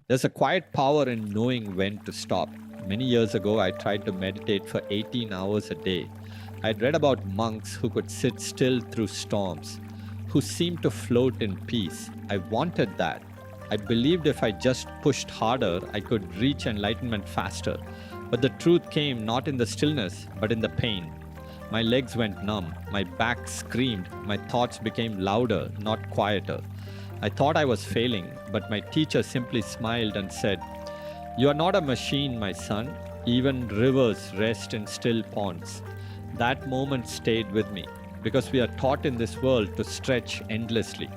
There's a quiet power in knowing when to stop. Many years ago, I tried to meditate for 18 hours a day. I'd read about monks who could sit still through storms, who seemed to float in peace. I wanted that. I believed if I just pushed harder, I could reach enlightenment faster. But the truth came not in the stillness, but in the pain. My legs went numb, my back screamed, my thoughts became louder, not quieter. I thought I was failing, but my teacher simply smiled and said, "You are not a machine, my son. Even rivers rest in still ponds." That moment stayed with me because we are taught in this world to stretch endlessly,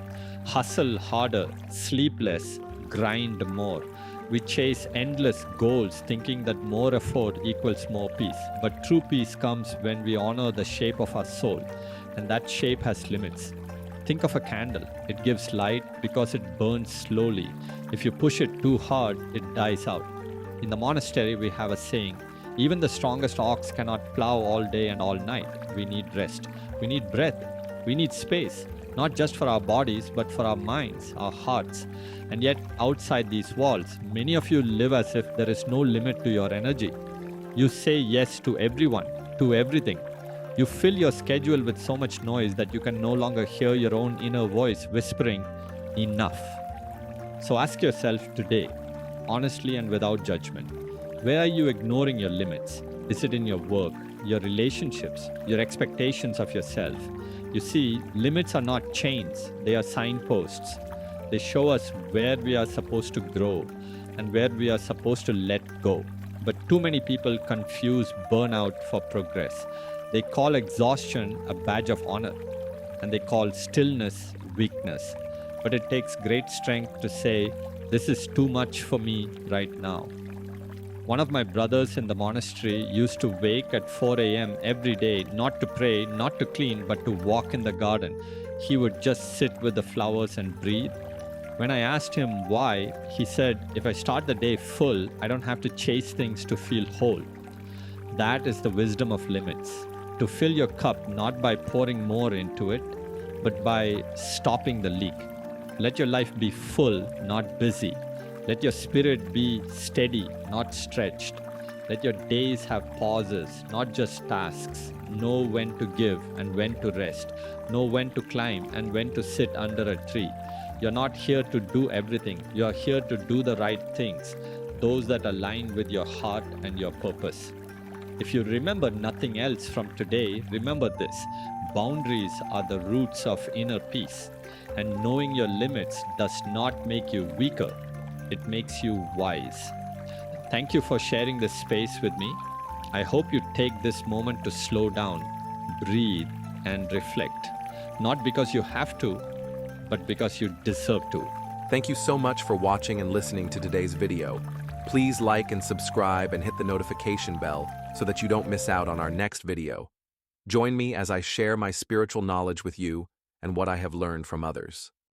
hustle harder, sleep less, grind more. We chase endless goals thinking that more effort equals more peace. But true peace comes when we honor the shape of our soul, and that shape has limits. Think of a candle. It gives light because it burns slowly. If you push it too hard, it dies out. In the monastery, we have a saying, even the strongest ox cannot plow all day and all night. We need rest. We need breath. We need space, not just for our bodies, but for our minds, our hearts. And yet, outside these walls, many of you live as if there is no limit to your energy. You say yes to everyone, to everything. You fill your schedule with so much noise that you can no longer hear your own inner voice whispering, "Enough." So ask yourself today, honestly and without judgment, where are you ignoring your limits? Is it in your work, your relationships, your expectations of yourself? You see, limits are not chains, they are signposts. They show us where we are supposed to grow and where we are supposed to let go. But too many people confuse burnout for progress. They call exhaustion a badge of honor, and they call stillness weakness. But it takes great strength to say, "This is too much for me right now." One of my brothers in the monastery used to wake at 4 a.m. every day, not to pray, not to clean, but to walk in the garden. He would just sit with the flowers and breathe. When I asked him why, he said, "If I start the day full, I don't have to chase things to feel whole." That is the wisdom of limits. To fill your cup not by pouring more into it, but by stopping the leak. Let your life be full, not busy. Let your spirit be steady, not stretched. Let your days have pauses, not just tasks. Know when to give and when to rest. Know when to climb and when to sit under a tree. You're not here to do everything. You're here to do the right things, those that align with your heart and your purpose. If you remember nothing else from today, remember this: boundaries are the roots of inner peace, and knowing your limits does not make you weaker, it makes you wise. Thank you for sharing this space with me. I hope you take this moment to slow down, breathe, and reflect, not because you have to, but because you deserve to. Thank you so much for watching and listening to today's video. Please like and subscribe and hit the notification bell so that you don't miss out on our next video. Join me as I share my spiritual knowledge with you and what I have learned from others.